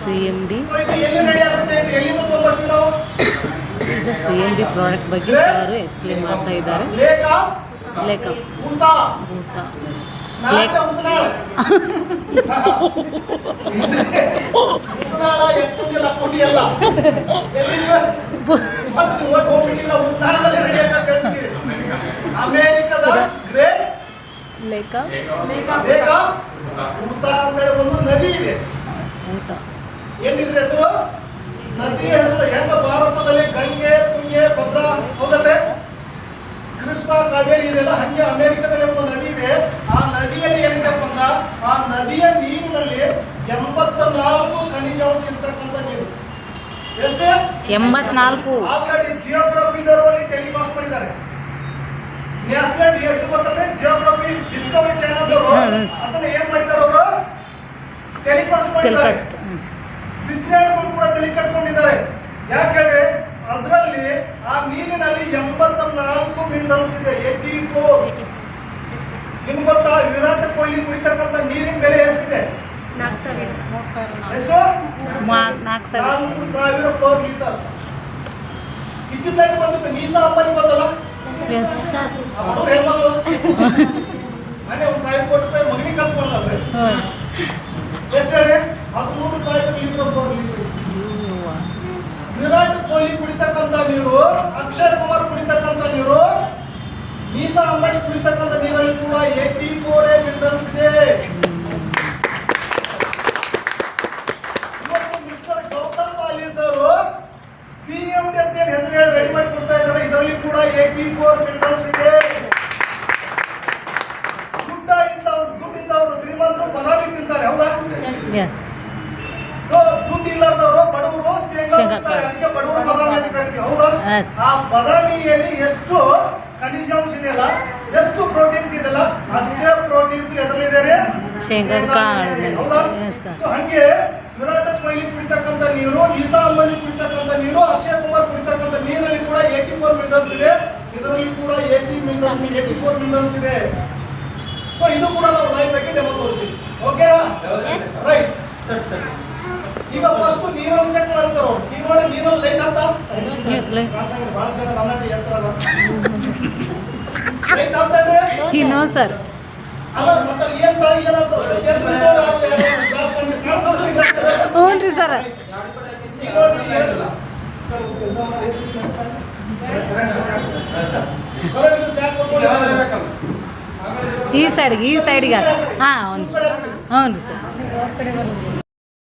CMD ಈಗ CMD product ಬಗ್ಗೆ sir explain ಮಾಡ್ತಾ ಇದ್ದಾರೆ. ಲೇಖ ಭೂತ ಅಮೆರಿಕದ ಗ್ರೇಟ್ ಲೇಖ ಭೂತ ಅಂತೇಳಿ ಒಂದು ನದಿ ಇದೆ. ಭೂತ ಏನಿದ್ರೆ ಹೆಸರು ನದಿಯ ಹೆಸರು ಹೆಂಗ ಭಾರತದಲ್ಲಿ ಗಂಗೆ ತುಂಗೆ ಭದ್ರಾ ಹೌದಲ್ರಿ, ಕೃಷ್ಣ ಕಾವೇರಿ ಇದೆಲ್ಲ, ಹಂಗೆ ಅಮೆರಿಕದಲ್ಲಿ ಒಂದು ನದಿ ಇದೆ. ಆ ನದಿಯಲ್ಲಿ ಏನಿದೆಪ್ಪ ಅಂದ್ರ ಆ ನದಿಯ ನೀರಿನಲ್ಲಿ 84 ಖನಿಜಾಂಶ ಇರ್ತಕ್ಕಂಥ ನೀರು. ಎಷ್ಟೇ 84 ಆಲ್ರೆಡಿ ಜಿಯೋಗ್ರಫಿದವರು ಟೆಲಿಕಾಸ್ಟ್ ಮಾಡಿದ್ದಾರೆ. ನ್ಯಾಷನಲ್ ಇದು ಗೊತ್ತಲ್ಲ ಜಿಯೋಗ್ರಫಿ ಡಿಸ್ಕವರಿ ಚಾನೆಲ್ ಅವರು ಅದನ್ನ ಏನ್ ಮಾಡಿದ್ದಾರೆ, ಅವರು ಟೆಲಿಕಾಸ್ಟ್ ಮಾಡಿದ್ದಾರೆ. ವಿಜ್ಞಾನಿಗಳು ಕೂಡ ಟೆಲಿಕಾಸ್ಟ್ಕೊಂಡಿದ್ದಾರೆ. ಯಾಕೆಂದ್ರೆ ಅದರಲ್ಲಿ ಆ ನೀರಿನಲ್ಲಿ 84 ಮಿನರಲ್ಸ್ ಇದೆ. 84 ನಿಮ್ಗೆ ಗೊತ್ತಾ? ವಿರಾಟ್ ಕೊಹ್ಲಿ ಕುಡಿತಕ್ಕಂಥ ನೀರಿನ ಬೆಲೆ ಎಷ್ಟಿದೆ? ಎಷ್ಟು? 4,000 ಪರ್ ಲೀಟರ್. ಇತ್ತಿದ್ದಾಗಿ ಬಂದಿತ್ತು ನೀತಾ ಅಂಬಾನಿ ಗೊತ್ತಲ್ಲ, ಅವರು ಹೆಣ್ಮಗಳು ಮನೆ 1,000 ಕೋಟಿ ರೂಪಾಯಿ ಮಗನಿಗೆ ಖರ್ಚು ಮಾಡಲ್ರಿ. ಎಷ್ಟು ಹೇಳಿ? 13,000 litre per litre. Virat Kohli ಕುಡಿತಕ್ಕಂಥ ನೀರು, ಅಕ್ಷಯ್ ಕುಮಾರ್ ಕುಡಿತಕ್ಕಂಥ ನೀರು, ನೀತಾ ಅಂಬಾನಿ ಕುಡಿತಕ್ಕಂಥ ನೀರಲ್ಲಿ ಕೂಡ 84 ಮಿನರಲ್ಸ್ ಇದೆ. ಇವತ್ತು ಮಿಸ್ಟರ್ ಗೌತಮ್ ಪಾಲೀಸ್ ಅವರು CMD ಅಂತ ಏನು ಹೆಸರು ಹೇಳಿ ರೆಡಿ ಮಾಡಿ ಕೊಡ್ತಾ ಇದ್ದಾರೆ. ಇದರಲ್ಲಿ ಕೂಡ 84 ಮಿನರಲ್ಸ್ ಇದೆ. ದುಡ್ಡಿದ್ದವರು ಶ್ರೀಮಂತರು ಬದಾಮಿ ತಿಂತಾರೆ, ಹೌದಾ? ಸೊ ದುಡ್ಡು ಇಲ್ಲದವರು ಬಡವರು ಶೇಂಗಾ ತಿಂತಾರೆ, ಅದಕ್ಕೆ ಬಡವರು ಬದಾಮಿ ಅಂತ ಕರಿತೀವಿ, ಹೌದಾ? ಆ ಬದಾಮಿಯಲ್ಲಿ ಎಷ್ಟು ಖನಿಜಾಂಶ ಇದೆಯಲ್ಲ, ಎಷ್ಟು ಪ್ರೋಟೀನ್ಸ್ ಇದೆಯಲ್ಲ, ಅಷ್ಟೇ ಪ್ರೋಟೀನ್ಸ್ ಎದರಲ್ಲಿದೆ? ಶೇಂಗಾ. ಹೌದಾ? ಸೊ ಹಂಗೆ ವಿರಾಟ್ ಕೊಹ್ಲಿ ಕುಡಿತಕ್ಕಂಥ ನೀರು, ನೀತಾ ಅಂಬಾನಿ ಕುಡಿತಕ್ಕಂಥ ನೀರು, ಅಕ್ಷಯ್ ಕುಮಾರ್ ಕುಡಿತಕ್ಕಂಥ ನೀರಲ್ಲಿ ಕೂಡ 84 ಮಿನರಲ್ಸ್ ಇದೆ. ಇದರಲ್ಲಿ ಕೂಡ 84 ಮಿನರಲ್ಸ್ ಇದೆ. ಸೊ ಇದು ಕೂಡ ನಾವು ಲೈವ್ ಬಗ್ಗೆ ಡೆಮೋ ತೋರಿಸ್ತೀವಿ. ಓಕೆನಾ? ರೈಟ್. ಈಗ ಫಸ್ಟ್ ನೀರಲ್ಲಿ ಚೆಕ್ ಮಾಡ್ತಾರೆ. ಈಗ ನೋಡಿ ನೀರಲ್ಲಿ ಲೈಟ್ ಆಗ್ತಾ ಬಹಳ ಜನ ನನ್ನಟ್ಟಿ ಎತ್ತರ ಲೈಟ್ ಆಗ್ತಾನೆ ನೋ ಸರ್. ಅಲ್ಲ ಮತ್ತೆ ಏನ್ ತಳಗಿ ಏನಂತ ಹ್ಞೂ ರೀ ಸರ್. ಈ ಸೈಡ್ಗೆ ಹಾಂ ಹ್ಞೂ ರೀ ಸರ್.